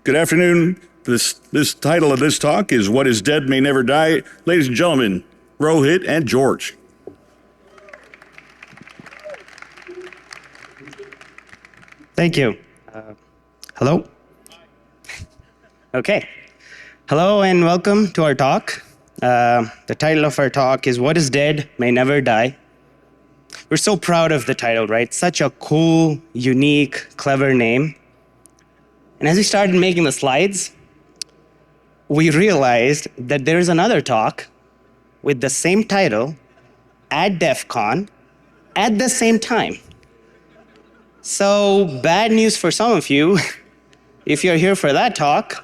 Good afternoon. This title of this talk is What is Dead May Never Die. Ladies and gentlemen, Rohit and George. Thank you. Hello? Okay. Hello and welcome to our talk. The title of our talk is What is Dead May Never Die. We're so proud of the title, right? Such a cool, unique, clever name. And as we started making the slides, we realized that there's another talk with the same title at DEF CON at the same time. So bad news for some of you. If you're here for that talk,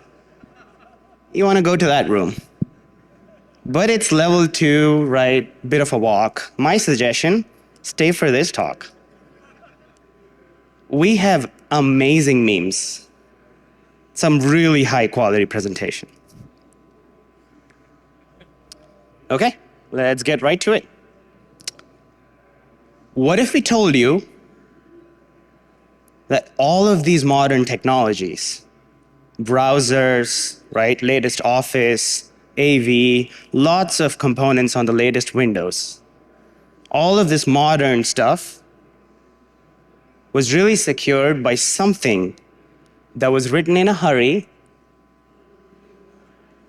you want to go to that room. But it's level 2, right? Bit of a walk. My suggestion, stay for this talk. We have amazing memes. Some really high quality presentation. Okay, let's get right to it. What if we told you that all of these modern technologies, browsers, right, latest Office, AV, lots of components on the latest Windows, all of this modern stuff was really secured by something that was written in a hurry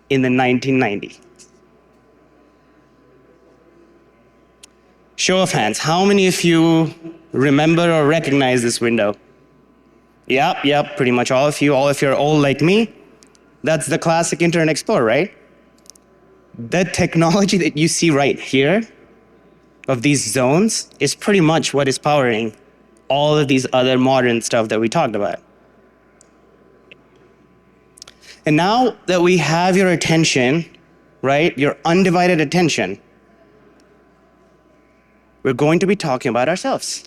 in the 1990s. Show of hands, how many of you remember or recognize this window? Yep, pretty much all of you. All of you are old like me. That's the classic Internet Explorer, right? The technology that you see right here of these zones is pretty much what is powering all of these other modern stuff that we talked about. And now that we have your attention, right, your undivided attention, we're going to be talking about ourselves.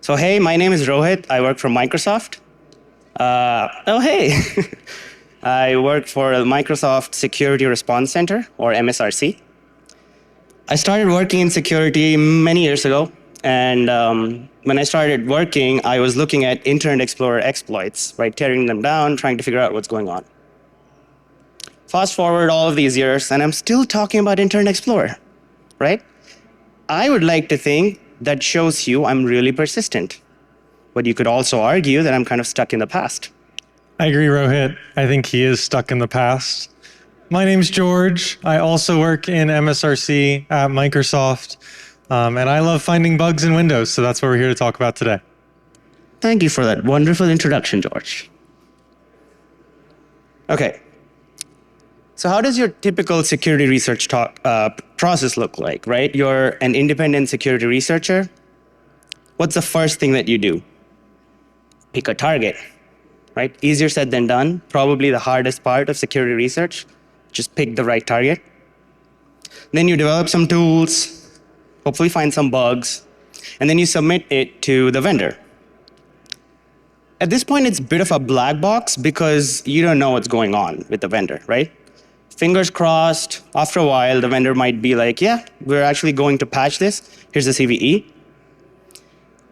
So hey, my name is Rohit. I work for Microsoft. Hey. I work for the Microsoft Security Response Center, or MSRC. I started working in security many years ago. And when I started working, I was looking at Internet Explorer exploits, right, tearing them down, trying to figure out what's going on. Fast forward all of these years, and I'm still talking about Internet Explorer, right? I would like to think that shows you I'm really persistent. But you could also argue that I'm kind of stuck in the past. I agree, Rohit. I think he is stuck in the past. My name's George. I also work in MSRC at Microsoft. And I love finding bugs in Windows, so that's what we're here to talk about today. Thank you for that wonderful introduction, George. Okay. So how does your typical security research process look like, right? You're an independent security researcher. What's the first thing that you do? Pick a target, right? Easier said than done. Probably the hardest part of security research. Just pick the right target. Then you develop some tools, hopefully find some bugs, and then you submit it to the vendor. At this point, it's a bit of a black box because you don't know what's going on with the vendor, right? Fingers crossed, after a while, the vendor might be like, yeah, we're actually going to patch this. Here's the CVE.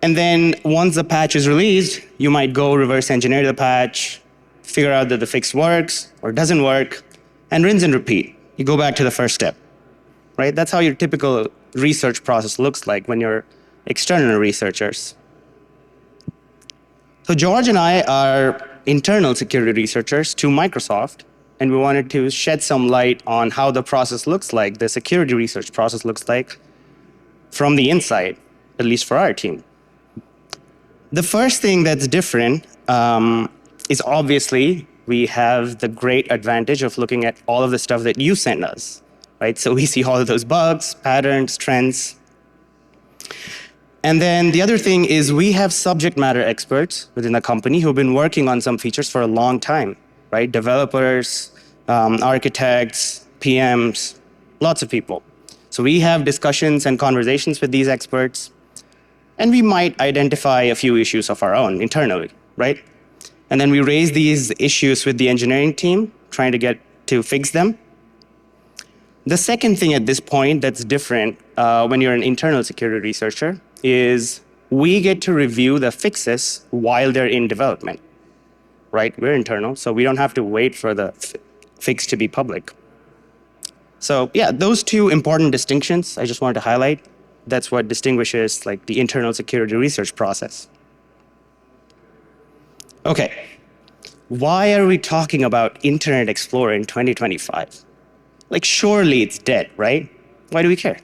And then once the patch is released, you might go reverse engineer the patch, figure out that the fix works or doesn't work, and rinse and repeat. You go back to the first step, right? That's how your typical research process looks like when you're external researchers. So George and I are internal security researchers to Microsoft, and we wanted to shed some light on how the process looks like, the security research process looks like from the inside, at least for our team. The first thing that's different is obviously we have the great advantage of looking at all of the stuff that you send us. Right? So we see all of those bugs, patterns, trends. And then the other thing is we have subject matter experts within the company who've been working on some features for a long time, right? Developers, architects, PMs, lots of people. So we have discussions and conversations with these experts, and we might identify a few issues of our own internally, right? And then we raise these issues with the engineering team, trying to get to fix them. The second thing at this point that's different when you're an internal security researcher is we get to review the fixes while they're in development. right? We're internal, so we don't have to wait for the fix to be public. So yeah, those two important distinctions I just wanted to highlight. That's what distinguishes like the internal security research process. Okay, why are we talking about Internet Explorer in 2025? Like surely it's dead, right? Why do we care?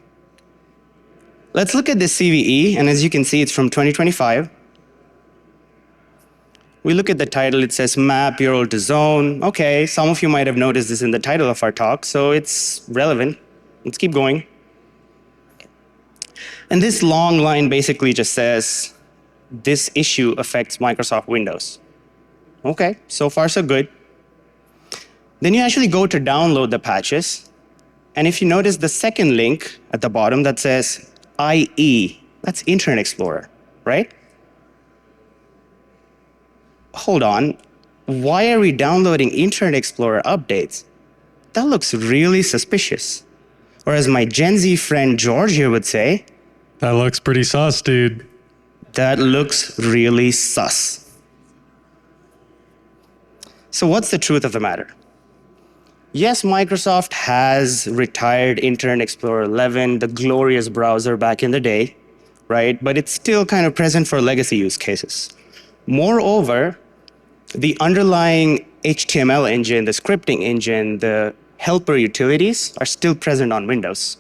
Let's look at this CVE, and as you can see, it's from 2025. We look at the title, it says MapUrlToZone. Okay, some of you might have noticed this in the title of our talk, so it's relevant. Let's keep going. And this long line basically just says, this issue affects Microsoft Windows. Okay, so far so good. Then you actually go to download the patches, and if you notice the second link at the bottom that says IE, that's Internet Explorer, right? Hold on, why are we downloading Internet Explorer updates? That looks really suspicious. Or as my Gen Z friend George here would say, That looks pretty sus, dude. that looks really sus. So what's the truth of the matter? Yes, Microsoft has retired Internet Explorer 11, the glorious browser back in the day, right? But it's still kind of present for legacy use cases. Moreover, the underlying HTML engine, the scripting engine, the helper utilities are still present on Windows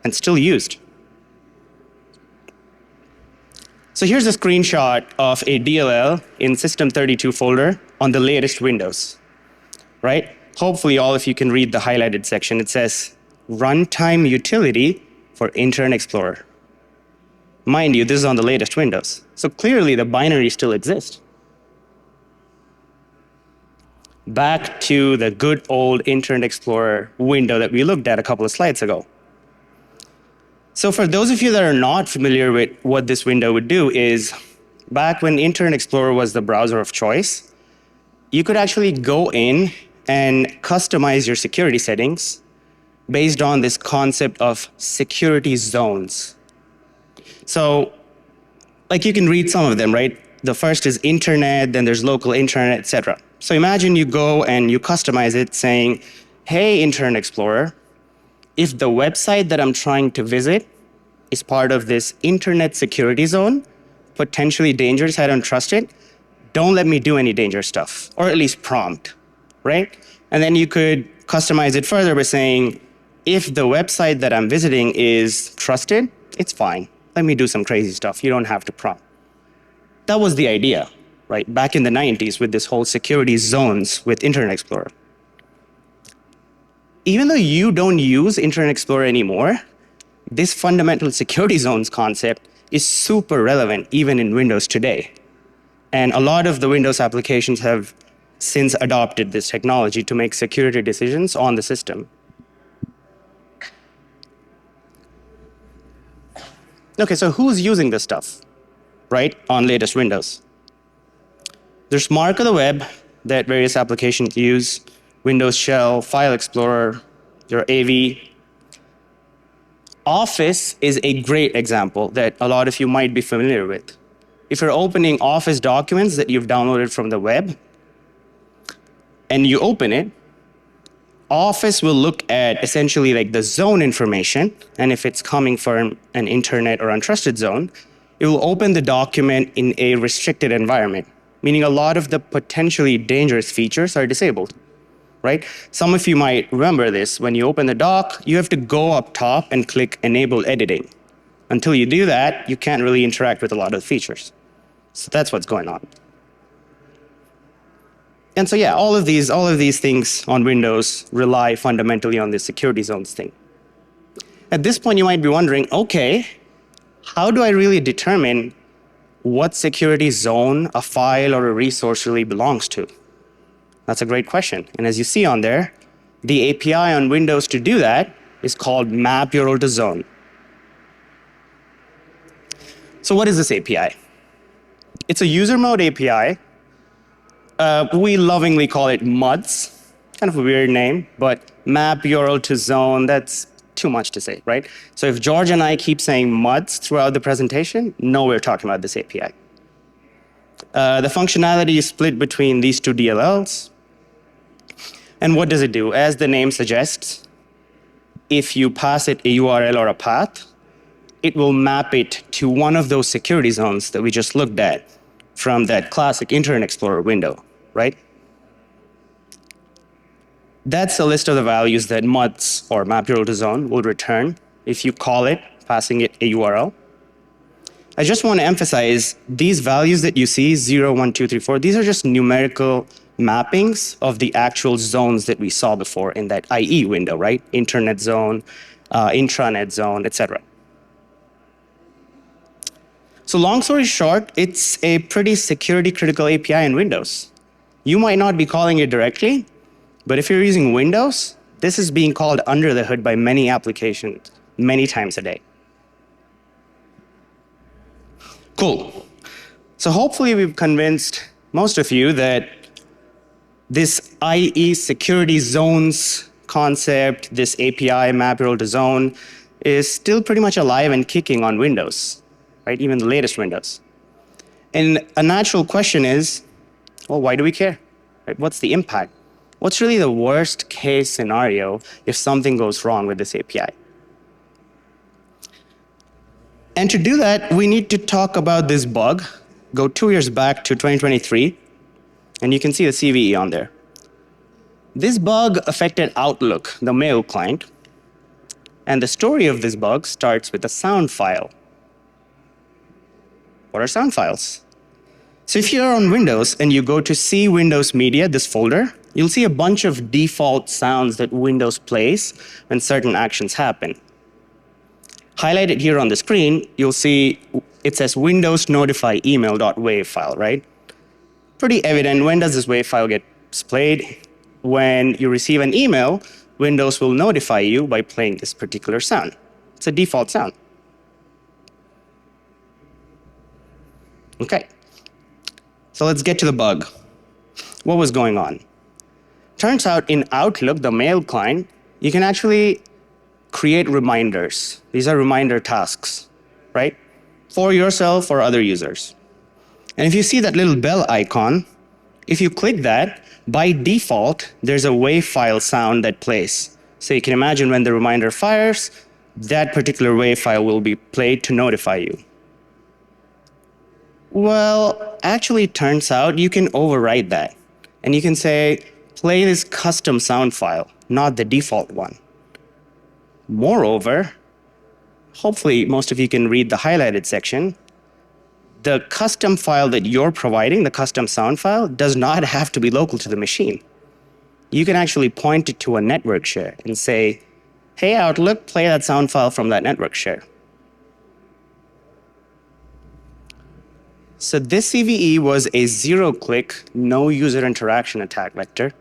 and still used. So here's a screenshot of a DLL in System32 folder on the latest Windows, right? Hopefully all of you can read the highlighted section. It says runtime utility for Internet Explorer. Mind you, this is on the latest Windows. So clearly the binary still exists. Back to the good old Internet Explorer window that we looked at a couple of slides ago. So for those of you that are not familiar with what this window would do is, back when Internet Explorer was the browser of choice, you could actually go in and customize your security settings based on this concept of security zones. So like you can read some of them, right? The first is internet, then there's local internet, etc. So imagine you go and you customize it saying, hey, Internet Explorer, if the website that I'm trying to visit is part of this internet security zone, potentially dangerous, I don't trust it, don't let me do any dangerous stuff, or at least prompt, right? And then you could customize it further by saying, if the website that I'm visiting is trusted, it's fine. Let me do some crazy stuff. You don't have to prompt. That was the idea, right? Back in the 90s with this whole security zones with Internet Explorer. Even though you don't use Internet Explorer anymore, this fundamental security zones concept is super relevant even in Windows today. And a lot of the Windows applications have since adopted this technology to make security decisions on the system. Okay, so who's using this stuff, right, on latest Windows? There's Mark of the Web that various applications use, Windows Shell, File Explorer, your AV. Office is a great example that a lot of you might be familiar with. If you're opening Office documents that you've downloaded from the web, and you open it, Office will look at essentially like the zone information, and if it's coming from an internet or untrusted zone, it will open the document in a restricted environment, meaning a lot of the potentially dangerous features are disabled, right? Some of you might remember this. When you open the doc, you have to go up top and click Enable Editing. Until you do that, you can't really interact with a lot of the features. So that's what's going on. And so yeah, all of these things on Windows rely fundamentally on this security zones thing. At this point, you might be wondering, okay, how do I really determine what security zone a file or a resource really belongs to? That's a great question. And as you see on there, the API on Windows to do that is called MapUrlToZone. So what is this API? It's a user mode API. We lovingly call it MUDs, kind of a weird name, but MapUrlToZone, that's too much to say, right? So if George and I keep saying MUDs throughout the presentation, no, we're talking about this API. The functionality is split between these two DLLs. And what does it do? As the name suggests, if you pass it a URL or a path, it will map it to one of those security zones that we just looked at from that classic Internet Explorer window, right? That's a list of the values that Mothe or MapUrlToZone will return if you call it, passing it a URL. I just want to emphasize these values that you see, 0, 1, 2, 3, 4, these are just numerical mappings of the actual zones that we saw before in that IE window, right? Internet zone, intranet zone, etc. So long story short, it's a pretty security critical API in Windows. You might not be calling it directly, but if you're using Windows, this is being called under the hood by many applications, many times a day. Cool. So hopefully we've convinced most of you that this IE security zones concept, this API MapUrlToZone, is still pretty much alive and kicking on Windows, right? Even the latest Windows. And a natural question is, well, why do we care? Right? What's the impact? What's really the worst case scenario if something goes wrong with this API? And to do that, we need to talk about this bug. Go 2 years back to 2023, and you can see the CVE on there. This bug affected Outlook, the mail client. And the story of this bug starts with a sound file. What are sound files? So if you're on Windows and you go to see Windows Media, this folder, you'll see a bunch of default sounds that Windows plays when certain actions happen. Highlighted here on the screen, you'll see it says Windows notify email.wav file, right? Pretty evident. When does this WAV file get played? When you receive an email, Windows will notify you by playing this particular sound. It's a default sound. Okay. So let's get to the bug. What was going on? Turns out in Outlook, the mail client, you can actually create reminders. These are reminder tasks, right? For yourself or other users. And if you see that little bell icon, if you click that, by default, there's a WAV file sound that plays. So you can imagine when the reminder fires, that particular WAV file will be played to notify you. Well, actually, it turns out you can override that. And you can say, play this custom sound file, not the default one. Moreover, hopefully most of you can read the highlighted section. The custom file that you're providing, the custom sound file, does not have to be local to the machine. You can actually point it to a network share and say, hey, Outlook, play that sound file from that network share. So this CVE was a zero-click, no user interaction attack vector.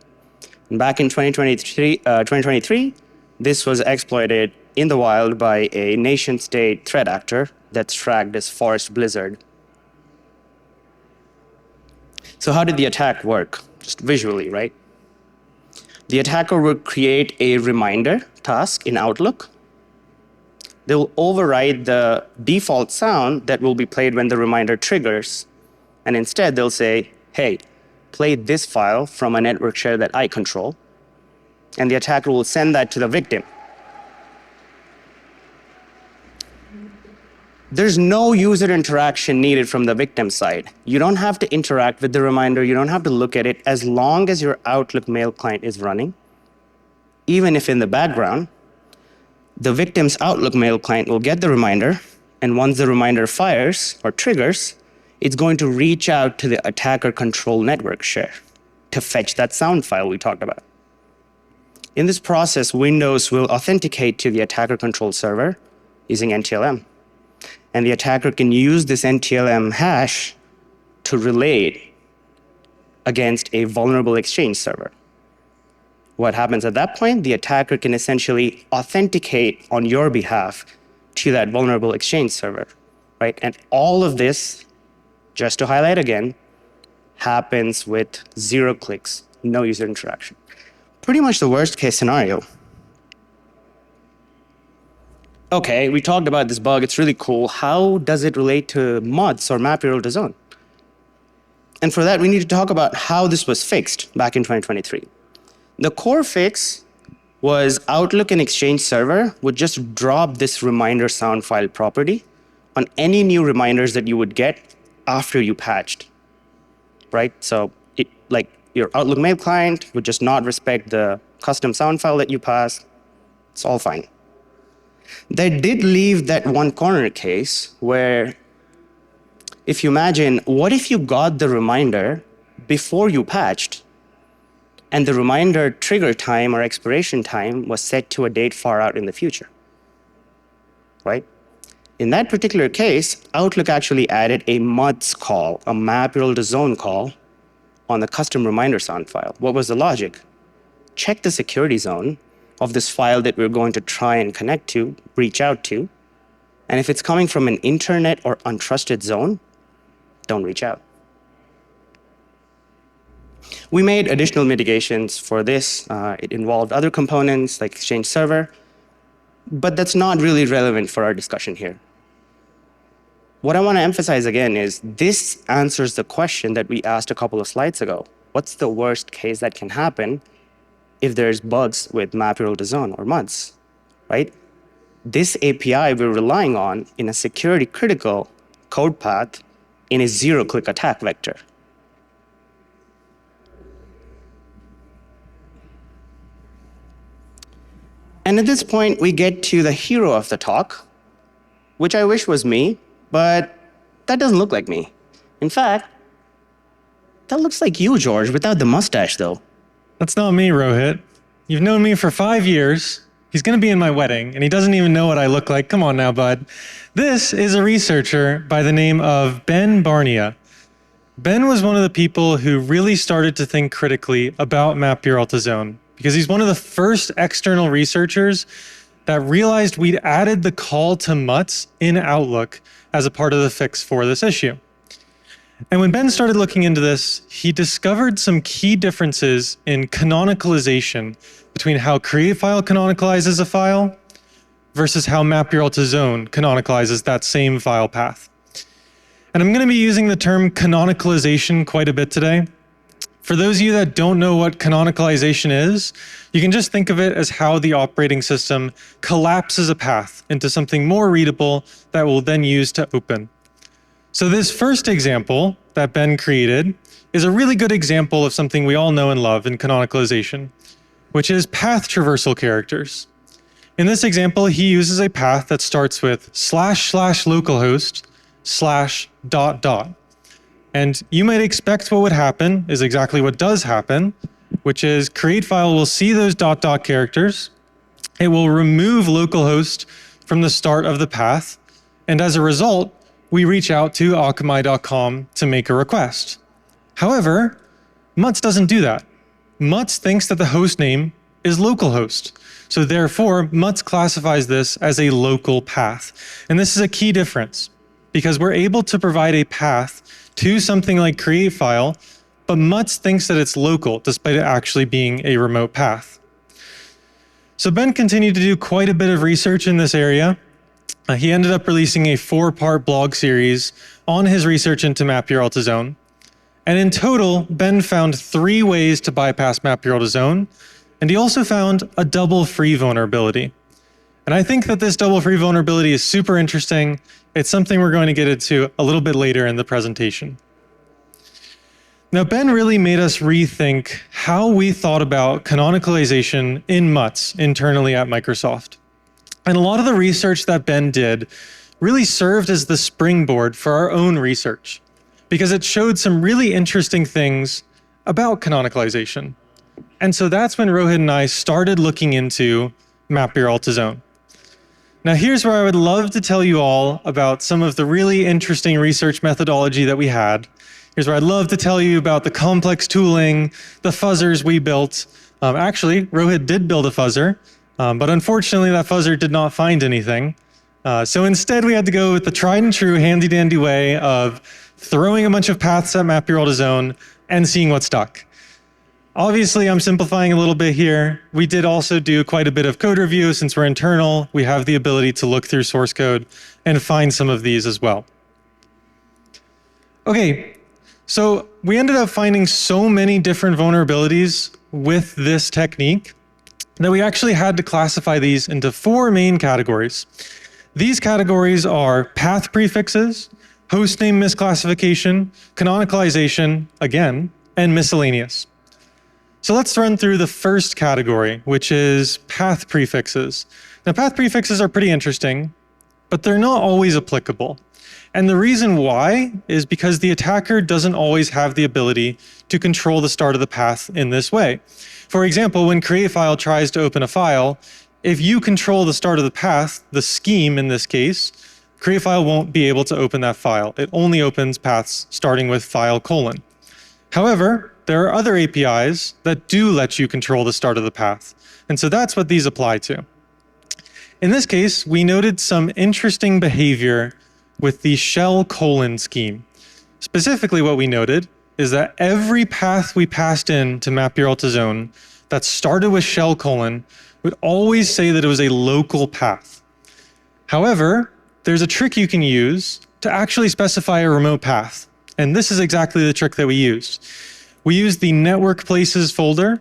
And back in 2023, this was exploited in the wild by a nation-state threat actor that's tracked as Forest Blizzard. So how did the attack work? Just visually, right? The attacker will create a reminder task in Outlook. They'll override the default sound that will be played when the reminder triggers. And instead, they'll say, hey, play this file from a network share that I control. And the attacker will send that to the victim. There's no user interaction needed from the victim side. You don't have to interact with the reminder. You don't have to look at it as long as your Outlook mail client is running. Even if in the background, the victim's Outlook mail client will get the reminder, and once the reminder fires or triggers, it's going to reach out to the attacker control network share to fetch that sound file we talked about. In this process, Windows will authenticate to the attacker control server using NTLM. And the attacker can use this NTLM hash to relay it against a vulnerable Exchange server. What happens at that point? The attacker can essentially authenticate on your behalf to that vulnerable Exchange server, right? And all of this, just to highlight again, happens with 0 clicks, no user interaction. Pretty much the worst case scenario. Okay, we talked about this bug. It's really cool. How does it relate to Mothe or MapUrlToZone? And for that, we need to talk about how this was fixed back in 2023. The core fix was Outlook and Exchange Server would just drop this reminder sound file property on any new reminders that you would get after you patched, right? So like your Outlook mail client would just not respect the custom sound file that you passed. It's all fine. They did leave that one corner case where, if you imagine, what if you got the reminder before you patched and the reminder trigger time or expiration time was set to a date far out in the future, right? In that particular case, Outlook actually added a Mothe's call, a MapUrlToZone call, on the custom reminder sound file. What was the logic? Check the security zone of this file that we're going to try and connect to, reach out to, and if it's coming from an internet or untrusted zone, don't reach out. We made additional mitigations for this. It involved other components like Exchange Server, but that's not really relevant for our discussion here. What I want to emphasize again is this answers the question that we asked a couple of slides ago. What's the worst case that can happen if there's bugs with MapUrlToZone or MUDs, right? This API we're relying on in a security critical code path in a zero-click attack vector. And at this point, we get to the hero of the talk, which I wish was me, but that doesn't look like me. In fact, that looks like you, George, without the mustache, though. That's not me, Rohit. You've known me for 5 years. He's going to be in my wedding, and he doesn't even know what I look like. Come on now, bud. This is a researcher by the name of Ben Barnea. Ben was one of the people who really started to think critically about MapUrlToZone, because he's one of the first external researchers that realized we'd added the call to MUTs in Outlook as a part of the fix for this issue. And when Ben started looking into this, he discovered some key differences in canonicalization between how CreateFile canonicalizes a file versus how MapUrlToZone canonicalizes that same file path. And I'm going to be using the term canonicalization quite a bit today. For those of you that don't know what canonicalization is, you can just think of it as how the operating system collapses a path into something more readable that we'll then use to open. So this first example that Ben created is a really good example of something we all know and love in canonicalization, which is path traversal characters. In this example, he uses a path that starts with //localhost /.. And you might expect what would happen is exactly what does happen, which is CreateFile will see those ... characters. It will remove localhost from the start of the path. And as a result, we reach out to akamai.com to make a request. However, MUTs doesn't do that. MUTs thinks that the host name is localhost. So therefore, MUTs classifies this as a local path. And this is a key difference because we're able to provide a path to something like CreateFile, but MUTs thinks that it's local despite it actually being a remote path. So Ben continued to do quite a bit of research in this area. He ended up releasing a 4-part blog series on his research into MapUrlToZone. And in total, Ben found 3 ways to bypass MapUrlToZone, and he also found a double free vulnerability. And I think that this double free vulnerability is super interesting. It's something we're going to get into a little bit later in the presentation. Now, Ben really made us rethink how we thought about canonicalization in MUTs internally at Microsoft. And a lot of the research that Ben did really served as the springboard for our own research, because it showed some really interesting things about canonicalization. And so that's when Rohit and I started looking into MapUrlToZone. Now here's where I would love to tell you all about some of the really interesting research methodology that we had. Here's where I'd love to tell you about the complex tooling, the fuzzers we built. Actually, Rohit did build a fuzzer, but unfortunately that fuzzer did not find anything. So instead we had to go with the tried and true handy dandy way of throwing a bunch of paths at MapUrlToZone and seeing what stuck. Obviously, I'm simplifying a little bit here. We did also do quite a bit of code review. Since we're internal, we have the ability to look through source code and find some of these as well. Okay, So we ended up finding so many different vulnerabilities with this technique that we actually had to classify these into 4 main categories. These categories are path prefixes, hostname misclassification, canonicalization, again, and miscellaneous. So let's run through the first category, which is path prefixes. Now, path prefixes are pretty interesting, but they're not always applicable. And the reason why is because the attacker doesn't always have the ability to control the start of the path in this way. For example, when createFile tries to open a file, if you control the start of the path, the scheme in this case, createFile won't be able to open that file. It only opens paths starting with file:. However, there are other APIs that do let you control the start of the path. And so that's what these apply to. In this case, we noted some interesting behavior with the shell: scheme. Specifically, what we noted is that every path we passed in to MapUrlToZone that started with shell: would always say that it was a local path. However, there's a trick you can use to actually specify a remote path. And this is exactly the trick that we used. We used the network places folder,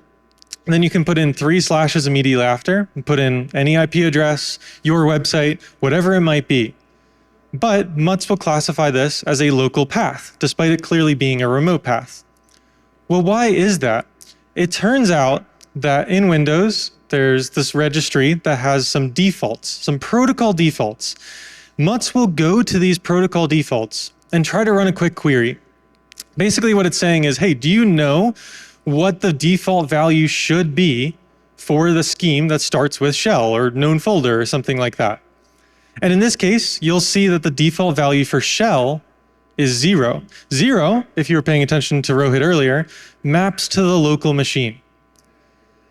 and then you can put in 3 slashes immediately after, and put in any IP address, your website, whatever it might be. But Mutz will classify this as a local path, despite it clearly being a remote path. Well, why is that? It turns out that in Windows, there's this registry that has some defaults, some protocol defaults. Mutz will go to these protocol defaults and try to run a quick query. Basically what it's saying is, hey, do you know what the default value should be for the scheme that starts with shell or known folder or something like that? And in this case, you'll see that the default value for shell is 0. 0, if you were paying attention to Rohit earlier, maps to the local machine.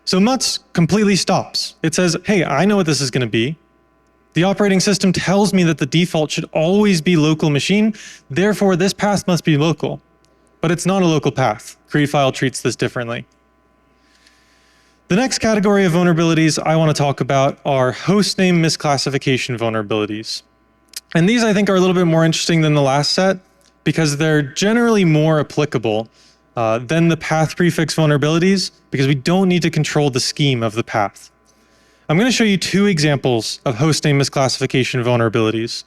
So Mutz completely stops. It says, hey, I know what this is going to be. The operating system tells me that the default should always be local machine. Therefore, this path must be local. But it's not a local path. createFile treats this differently. The next category of vulnerabilities I want to talk about are hostname misclassification vulnerabilities. And these I think are a little bit more interesting than the last set because they're generally more applicable than the path prefix vulnerabilities because we don't need to control the scheme of the path. I'm going to show you 2 examples of hostname misclassification vulnerabilities.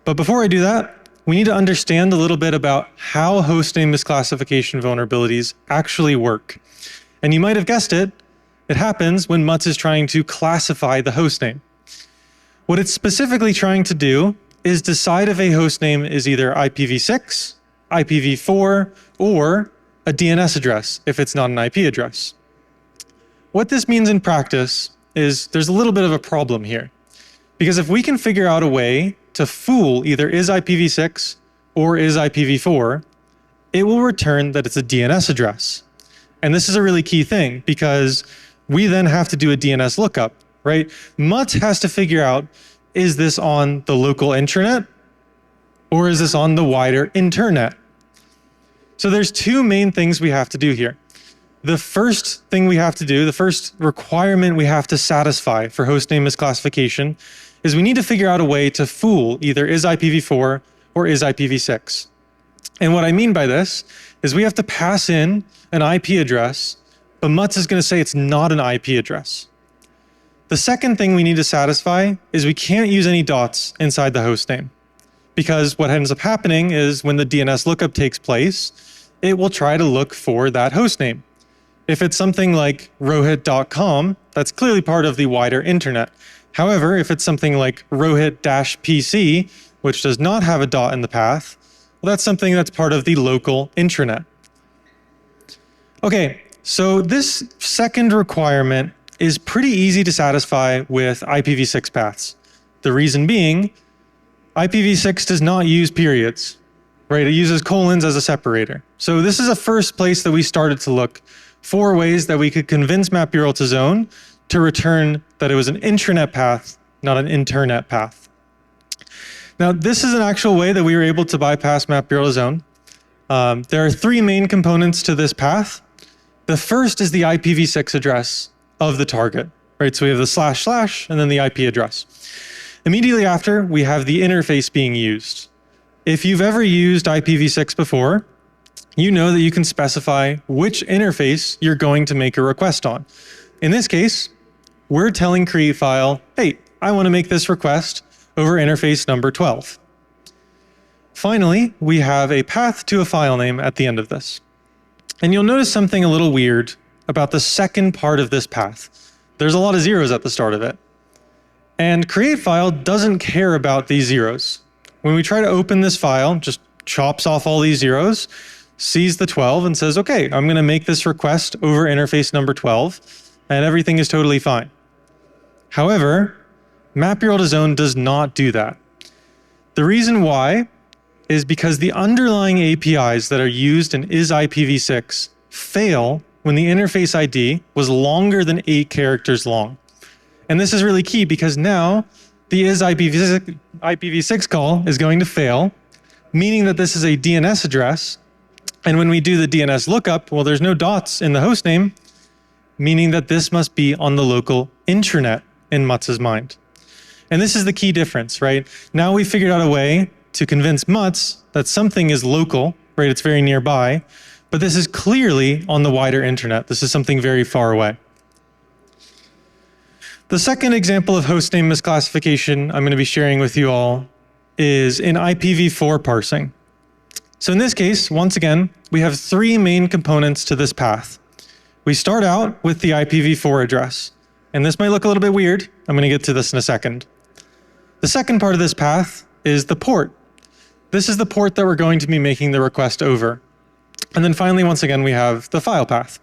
But before I do that, we need to understand a little bit about how hostname misclassification vulnerabilities actually work. And you might have guessed it, it happens when Mutz is trying to classify the hostname. What it's specifically trying to do is decide if a hostname is either IPv6, IPv4, or a DNS address if it's not an IP address. What this means in practice is there's a little bit of a problem here. Because if we can figure out a way to fool either is IPv6 or is IPv4, it will return that it's a DNS address. And this is a really key thing because we then have to do a DNS lookup, right? Mutz has to figure out, is this on the local intranet or is this on the wider internet? So there's 2 main things we have to do here. The first thing we have to do, the first requirement we have to satisfy for hostname misclassification is we need to figure out a way to fool either is IPv4 or is IPv6. And what I mean by this is we have to pass in an IP address, but Mutz is going to say it's not an IP address. The second thing we need to satisfy is we can't use any dots inside the hostname. Because what ends up happening is when the DNS lookup takes place, it will try to look for that hostname. If it's something like Rohit.com, that's clearly part of the wider internet. However, if it's something like Rohit-PC, which does not have a dot in the path, well, that's something that's part of the local intranet. Okay, so this second requirement is pretty easy to satisfy with IPv6 paths. The reason being, IPv6 does not use periods, right? It uses colons as a separator. So this is a first place that we started to look for ways that we could convince MapUrlToZone to return that it was an intranet path, not an internet path. Now, this is an actual way that we were able to bypass MapUrlToZone. There are 3 main components to this path. The first is the IPv6 address of the target, right? So we have the // and then the IP address. Immediately after, we have the interface being used. If you've ever used IPv6 before, you know that you can specify which interface you're going to make a request on. In this case, we're telling createFile, hey, I want to make this request over interface number 12. Finally, we have a path to a file name at the end of this. And you'll notice something a little weird about the second part of this path. There's a lot of zeros at the start of it. And createFile doesn't care about these zeros. When we try to open this file, just chops off all these zeros, sees the 12 and says, okay, I'm going to make this request over interface number 12, and everything is totally fine. However, MapUrlToZone does not do that. The reason why is because the underlying APIs that are used in isIPv6 fail when the interface ID was longer than 8 characters long. And this is really key because now the isIPv6 call is going to fail, meaning that this is a DNS address. And when we do the DNS lookup, well, there's no dots in the hostname, meaning that this must be on the local intranet in Mothe's mind. And this is the key difference, right? Now we figured out a way to convince Mothe that something is local, right? It's very nearby, but this is clearly on the wider internet. This is something very far away. The second example of hostname misclassification I'm going to be sharing with you all is in IPv4 parsing. So in this case, once again, we have 3 main components to this path. We start out with the IPv4 address, and this might look a little bit weird. I'm going to get to this in a second. The second part of this path is the port. This is the port that we're going to be making the request over. And then finally, once again, we have the file path.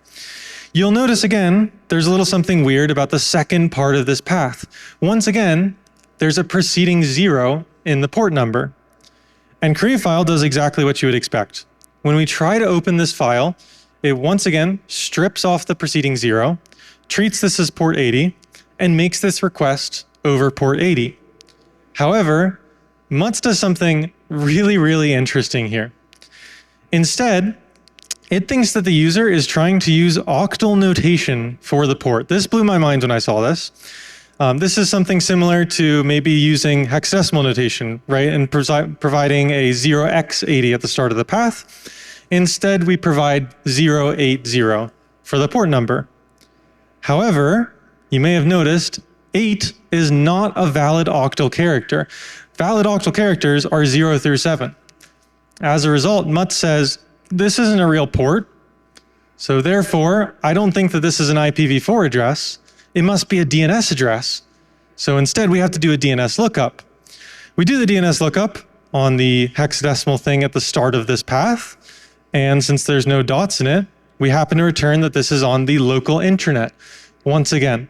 You'll notice again, there's a little something weird about the second part of this path. Once again, there's a preceding 0 in the port number. And createFile does exactly what you would expect. When we try to open this file, it once again strips off the preceding 0, treats this as port 80, and makes this request over port 80. However, Mothe does something really, really interesting here. Instead, it thinks that the user is trying to use octal notation for the port. This blew my mind when I saw this. This is something similar to maybe using hexadecimal notation, right? And providing a 0x80 at the start of the path. Instead, we provide 080 for the port number. However, you may have noticed 8 is not a valid octal character. Valid octal characters are 0 through 7. As a result, Mothe says, this isn't a real port, so therefore, I don't think that this is an IPv4 address. It must be a DNS address. So instead, we have to do a DNS lookup. We do the DNS lookup on the hexadecimal thing at the start of this path, and since there's no dots in it, we happen to return that this is on the local intranet once again.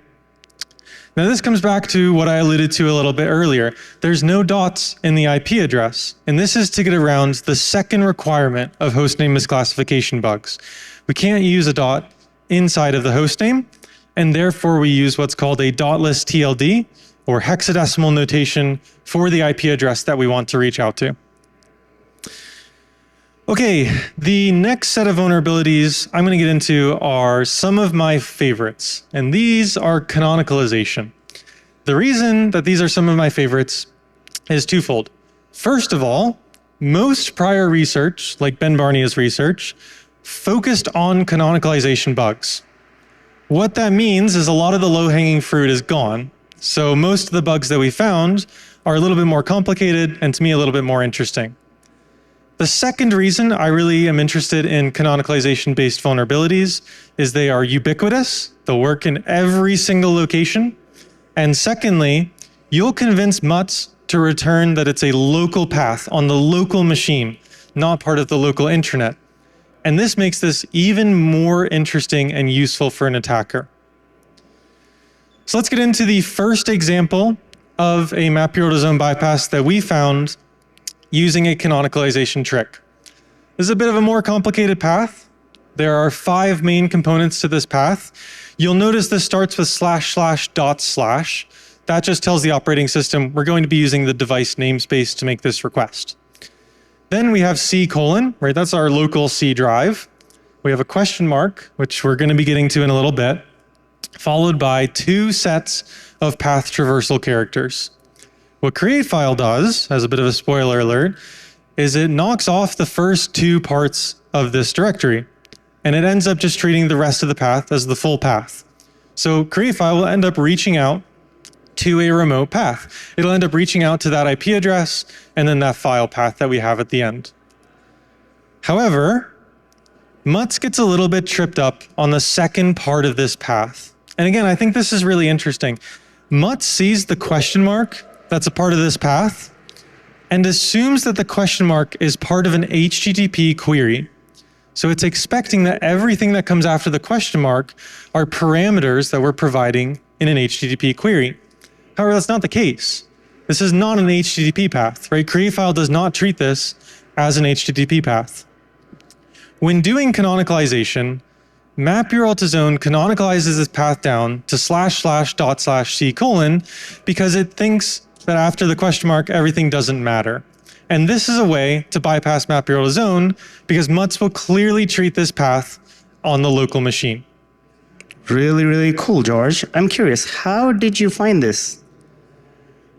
Now this comes back to what I alluded to a little bit earlier. There's no dots in the IP address, and this is to get around the second requirement of hostname misclassification bugs. We can't use a dot inside of the hostname, and therefore we use what's called a dotless TLD, or hexadecimal notation for the IP address that we want to reach out to. Okay, the next set of vulnerabilities I'm going to get into are some of my favorites, and these are canonicalization. The reason that these are some of my favorites is twofold. First of all, most prior research, like Ben Barnea's research, focused on canonicalization bugs. What that means is a lot of the low-hanging fruit is gone, so most of the bugs that we found are a little bit more complicated and to me a little bit more interesting. The second reason I really am interested in canonicalization-based vulnerabilities is they are ubiquitous, they'll work in every single location, and secondly, you'll convince Mothe to return that it's a local path on the local machine, not part of the local intranet. And this makes this even more interesting and useful for an attacker. So let's get into the first example of a MapUrlToZone bypass that we found using a canonicalization trick. This is a bit of a more complicated path. There are 5 main components to this path. You'll notice this starts with // // That just tells the operating system we're going to be using the device namespace to make this request. Then we have C:, right? That's our local C drive. We have a question mark, which we're going to be getting to in a little bit, followed by 2 sets of path traversal characters. What createFile does, as a bit of a spoiler alert, is it knocks off the first two parts of this directory, and it ends up just treating the rest of the path as the full path. So create file will end up reaching out to a remote path. It'll end up reaching out to that IP address and then that file path that we have at the end. However, Mutz gets a little bit tripped up on the second part of this path. And again, I think this is really interesting. Mutz sees the question mark that's a part of this path and assumes that the question mark is part of an HTTP query. So it's expecting that everything that comes after the question mark are parameters that we're providing in an HTTP query. However, that's not the case. This is not an HTTP path, right? Create file does not treat this as an HTTP path. When doing canonicalization, MapUrlToZone canonicalizes this path down to //./c:, because it thinks that after the question mark, everything doesn't matter. And this is a way to bypass MapUrlToZone because Mutz will clearly treat this path on the local machine. Really, really cool, George. I'm curious, how did you find this?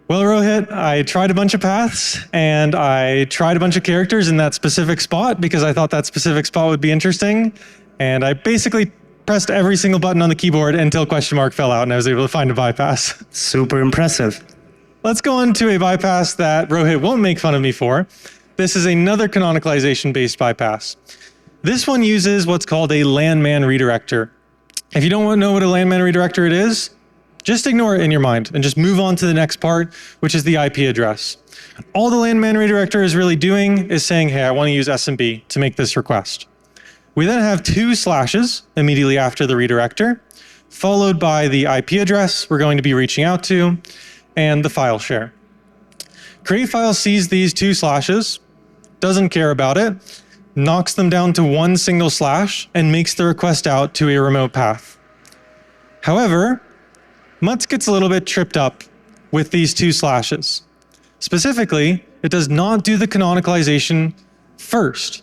Well, Rohit, I tried a bunch of paths and I tried a bunch of characters in that specific spot because I thought that specific spot would be interesting. And I basically pressed every single button on the keyboard until question mark fell out and I was able to find a bypass. Super impressive. Let's go on to a bypass that Rohit won't make fun of me for. This is another canonicalization-based bypass. This one uses what's called a landman redirector. If you don't know what a landman redirector it is, just ignore it in your mind and just move on to the next part, which is the IP address. All the landman redirector is really doing is saying, hey, I want to use SMB to make this request. We then have 2 slashes immediately after the redirector, followed by the IP address we're going to be reaching out to, and the file share. Create file sees these 2 slashes, doesn't care about it, knocks them down to 1 single slash, and makes the request out to a remote path. However, Mutz gets a little bit tripped up with these 2 slashes. Specifically, it does not do the canonicalization first.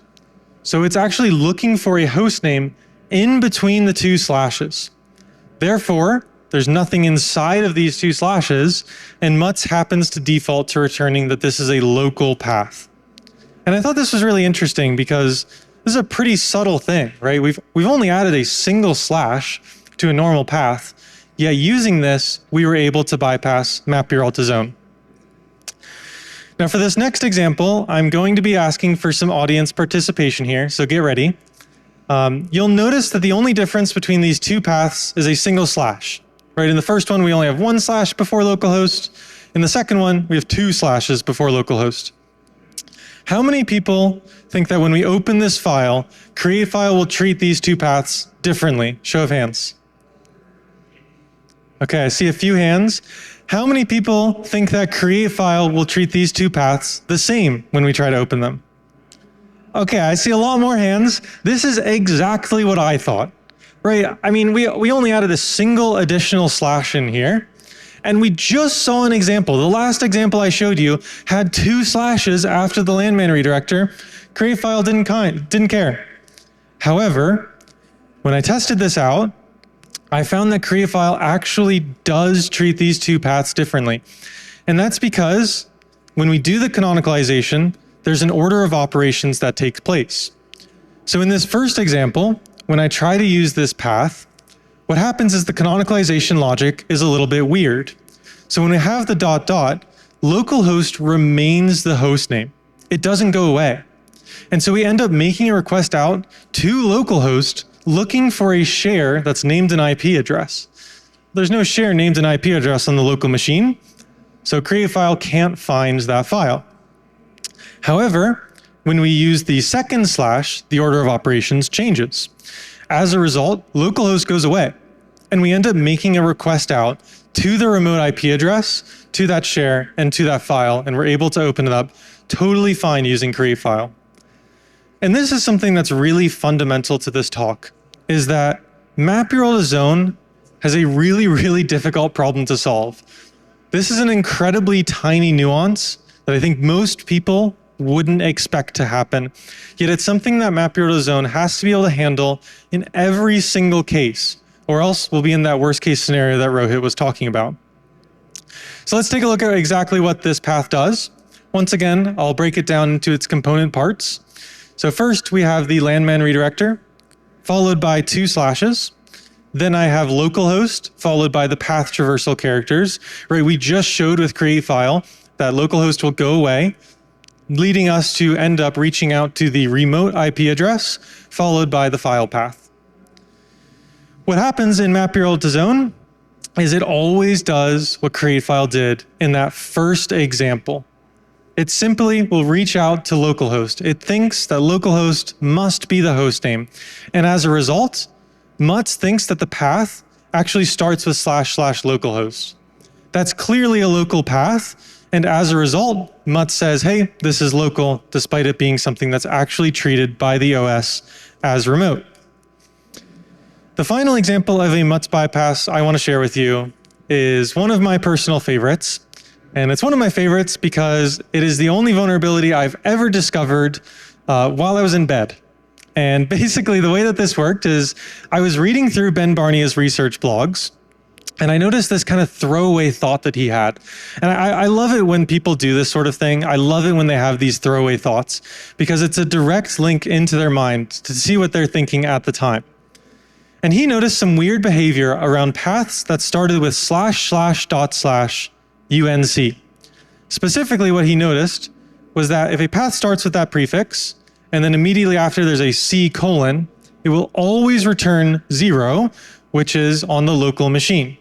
So it's actually looking for a hostname in between the 2 slashes. Therefore, there's nothing inside of these 2 slashes, and Mutz happens to default to returning that this is a local path. And I thought this was really interesting because this is a pretty subtle thing, right? We've only added a single slash to a normal path, yet using this, we were able to bypass MapUrlToZone. Now for this next example, I'm going to be asking for some audience participation here, so get ready. You'll notice that the only difference between these 2 paths is a single slash. Right, in the first one, we only have 1 slash before localhost. In the second one, we have 2 slashes before localhost. How many people think that when we open this file, create file will treat these 2 paths differently? Show of hands. Okay, I see a few hands. How many people think that create file will treat these 2 paths the same when we try to open them? Okay, I see a lot more hands. This is exactly what I thought. Right, I mean, we only added a single additional slash in here, and we just saw an example. The last example I showed you had 2 slashes after the landman redirector. Create file didn't care. However, when I tested this out, I found that create file actually does treat these 2 paths differently. And that's because when we do the canonicalization, there's an order of operations that takes place. So in this first example, when I try to use this path, what happens is the canonicalization logic is a little bit weird. So when we have the ... localhost remains the host name. It doesn't go away. And so we end up making a request out to localhost looking for a share that's named an IP address. There's no share named an IP address on the local machine, so create file can't find that file. However, when we use the second slash, the order of operations changes. As a result, localhost goes away, and we end up making a request out to the remote IP address, to that share, and to that file, and we're able to open it up totally fine using create file. And this is something that's really fundamental to this talk, is that MapUrlToZone has a really, really difficult problem to solve. This is an incredibly tiny nuance that I think most people wouldn't expect to happen. Yet it's something that MapUrlToZone has to be able to handle in every single case, or else we'll be in that worst case scenario that Rohit was talking about. So let's take a look at exactly what this path does. Once again, I'll break it down into its component parts. So first we have the landman redirector, followed by 2 slashes. Then I have localhost, followed by the path traversal characters. Right, we just showed with create file that localhost will go away, leading us to end up reaching out to the remote IP address, followed by the file path. What happens in MapUrlToZone is it always does what create file did in that first example. It simply will reach out to localhost. It thinks that localhost must be the host name. And as a result, Mutz thinks that the path actually starts with //localhost. That's clearly a local path. And as a result, Mutz says, hey, this is local, despite it being something that's actually treated by the OS as remote. The final example of a Mutz bypass I want to share with you is one of my personal favorites. And it's one of my favorites because it is the only vulnerability I've ever discovered while I was in bed. And basically the way that this worked is I was reading through Ben Barnea's research blogs, and I noticed this kind of throwaway thought that he had. And I love it when people do this sort of thing. I love it when they have these throwaway thoughts because it's a direct link into their mind to see what they're thinking at the time. And he noticed some weird behavior around paths that started with //./UNC. Specifically, what he noticed was that if a path starts with that prefix, and then immediately after there's a C:, it will always return 0, which is on the local machine.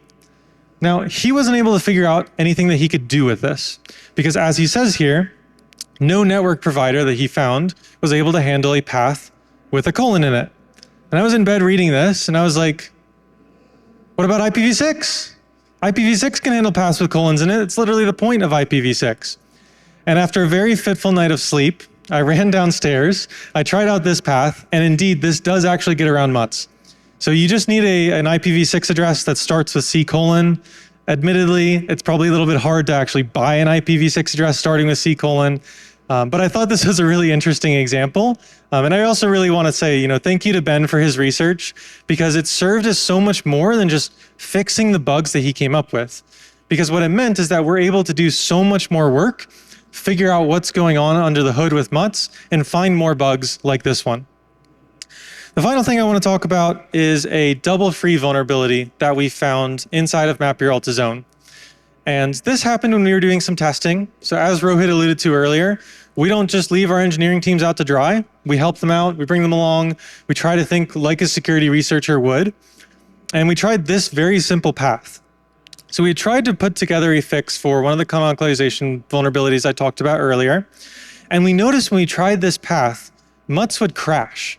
Now, he wasn't able to figure out anything that he could do with this, because as he says here, no network provider that he found was able to handle a path with a colon in it. And I was in bed reading this, and I was like, what about IPv6? IPv6 can handle paths with colons in it. It's literally the point of IPv6. And after a very fitful night of sleep, I ran downstairs, I tried out this path, and indeed, this does actually get around Mutz. So you just need an IPv6 address that starts with C:. Admittedly, it's probably a little bit hard to actually buy an IPv6 address starting with C:. But I thought this was a really interesting example. And I also really want to say, thank you to Ben for his research, because it served as so much more than just fixing the bugs that he came up with. Because what it meant is that we're able to do so much more work, figure out what's going on under the hood with Mutz, and find more bugs like this one. The final thing I want to talk about is a double free vulnerability that we found inside of MapUrlToZone. And this happened when we were doing some testing. So as Rohit alluded to earlier, we don't just leave our engineering teams out to dry. We help them out, we bring them along, we try to think like a security researcher would. And we tried this very simple path. So we tried to put together a fix for one of the canonicalization vulnerabilities I talked about earlier. And we noticed when we tried this path, Mutz would crash.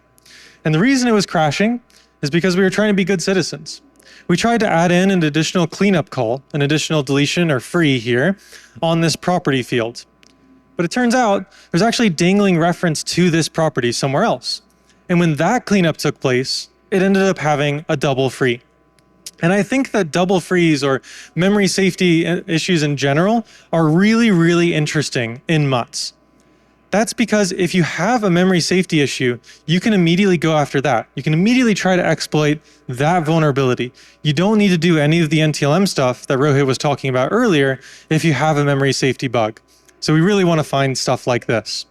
And the reason it was crashing is because we were trying to be good citizens. We tried to add in an additional cleanup call, an additional deletion or free here on this property field. But it turns out there's actually dangling reference to this property somewhere else. And when that cleanup took place, it ended up having a double free. And I think that double frees or memory safety issues in general are really, really interesting in Mutz. That's because if you have a memory safety issue, you can immediately go after that. You can immediately try to exploit that vulnerability. You don't need to do any of the NTLM stuff that Rohit was talking about earlier if you have a memory safety bug. So we really want to find stuff like this.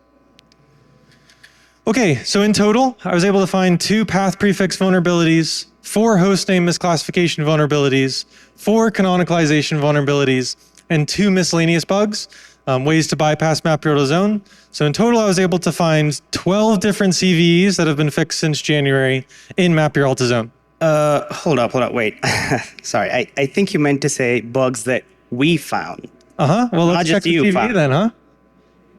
Okay, so in total, I was able to find 2 path prefix vulnerabilities, 4 hostname misclassification vulnerabilities, 4 canonicalization vulnerabilities, and 2 miscellaneous bugs, ways to bypass MapUrlToZone. So in total, I was able to find 12 different CVEs that have been fixed since January in MapUrlToZone. Hold up, wait. Sorry, I think you meant to say bugs that we found. Well, let's check the CVE then, huh?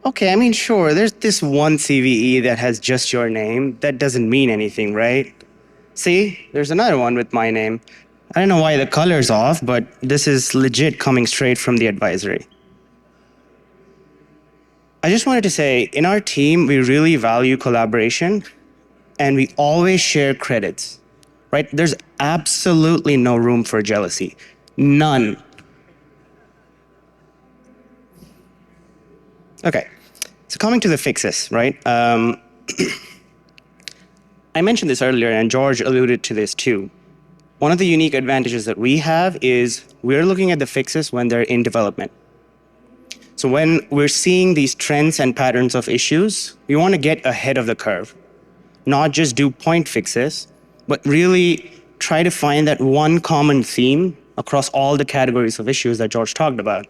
Okay, I mean, sure, there's this one CVE that has just your name. That doesn't mean anything, right? See, there's another one with my name. I don't know why the color's off, but this is legit coming straight from the advisory. I just wanted to say, in our team, we really value collaboration, and we always share credits, right? There's absolutely no room for jealousy. None. Okay, so coming to the fixes, right? I mentioned this earlier, and George alluded to this too. One of the unique advantages that we have is we're looking at the fixes when they're in development. So when we're seeing these trends and patterns of issues, we want to get ahead of the curve, not just do point fixes, but really try to find that one common theme across all the categories of issues that George talked about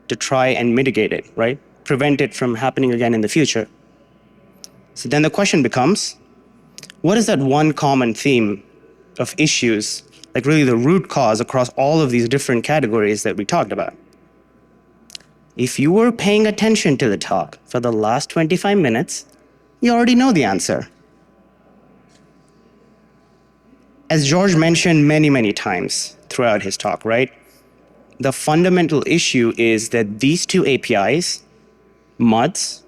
to try and mitigate it, right? Prevent it from happening again in the future. So then the question becomes, what is that one common theme of issues, like really the root cause across all of these different categories that we talked about? If you were paying attention to the talk for the last 25 minutes, you already know the answer. As George mentioned many, many times throughout his talk, right? The fundamental issue is that these two APIs, Mothe,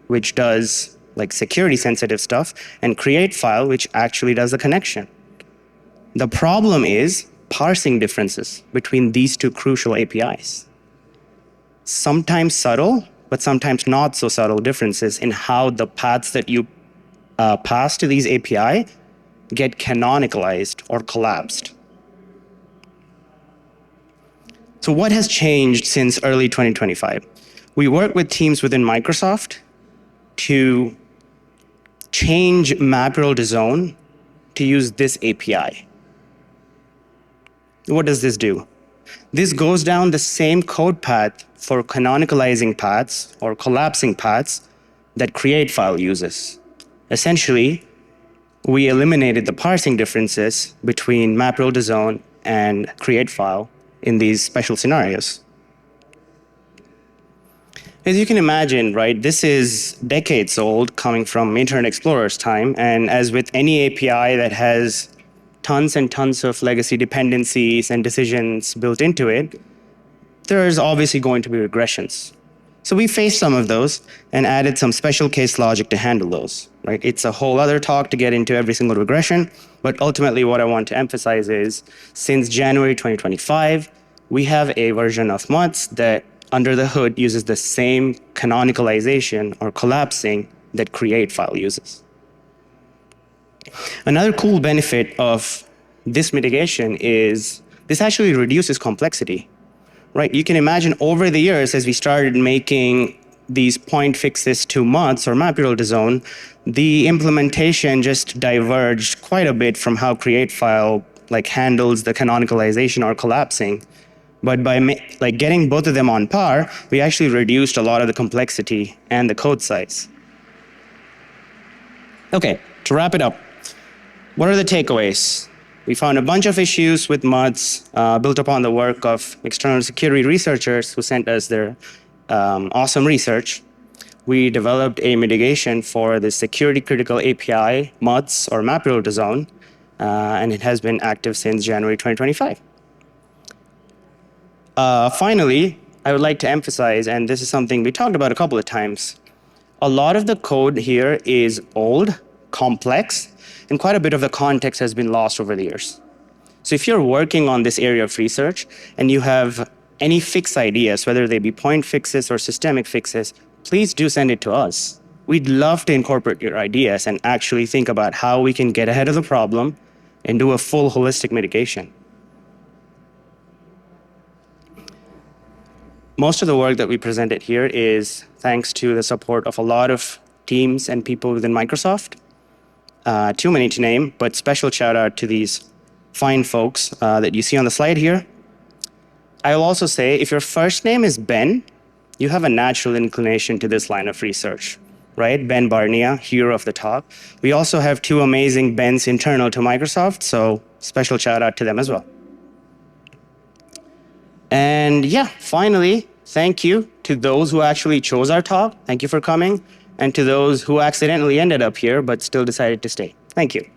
which does like security sensitive stuff, and createFile, which actually does the connection. The problem is parsing differences between these two crucial APIs. Sometimes subtle, but sometimes not so subtle differences in how the paths that you pass to these API get canonicalized or collapsed. So what has changed since early 2025? We work with teams within Microsoft to change MapUrlToZone to use this API. What does this do? This goes down the same code path for canonicalizing paths or collapsing paths that createFile uses. Essentially, we eliminated the parsing differences between MapUrlToZone and createFile in these special scenarios. As you can imagine, right, this is decades old, coming from Internet Explorer's time, and as with any API that has tons and tons of legacy dependencies and decisions built into it, there's obviously going to be regressions. So we faced some of those and added some special case logic to handle those, right? It's a whole other talk to get into every single regression, but ultimately what I want to emphasize is since January 2025, we have a version of Mothe that under the hood uses the same canonicalization or collapsing that createFile uses. Another cool benefit of this mitigation is this actually reduces complexity. Right, you can imagine over the years as we started making these point fixes to Mothe or MapUrlToZone, the implementation just diverged quite a bit from how createFile like handles the canonicalization or collapsing. But by getting both of them on par, we actually reduced a lot of the complexity and the code size. Okay, to wrap it up, what are the takeaways? We found a bunch of issues with Mothe built upon the work of external security researchers who sent us their awesome research. We developed a mitigation for the security critical API, Mothe or MapUrlToZone, and it has been active since January 2025. Finally, I would like to emphasize, and this is something we talked about a couple of times, a lot of the code here is old, complex, and quite a bit of the context has been lost over the years. So if you're working on this area of research and you have any fix ideas, whether they be point fixes or systemic fixes, please do send it to us. We'd love to incorporate your ideas and actually think about how we can get ahead of the problem and do a full holistic mitigation. Most of the work that we presented here is thanks to the support of a lot of teams and people within Microsoft. Too many to name, but special shout out to these fine folks that you see on the slide here. I will also say, if your first name is Ben, you have a natural inclination to this line of research, right? Ben Barnea, hero of the talk. We also have two amazing Bens internal to Microsoft, so special shout out to them as well. And yeah, finally, thank you to those who actually chose our talk. Thank you for coming. And to those who accidentally ended up here but still decided to stay. Thank you.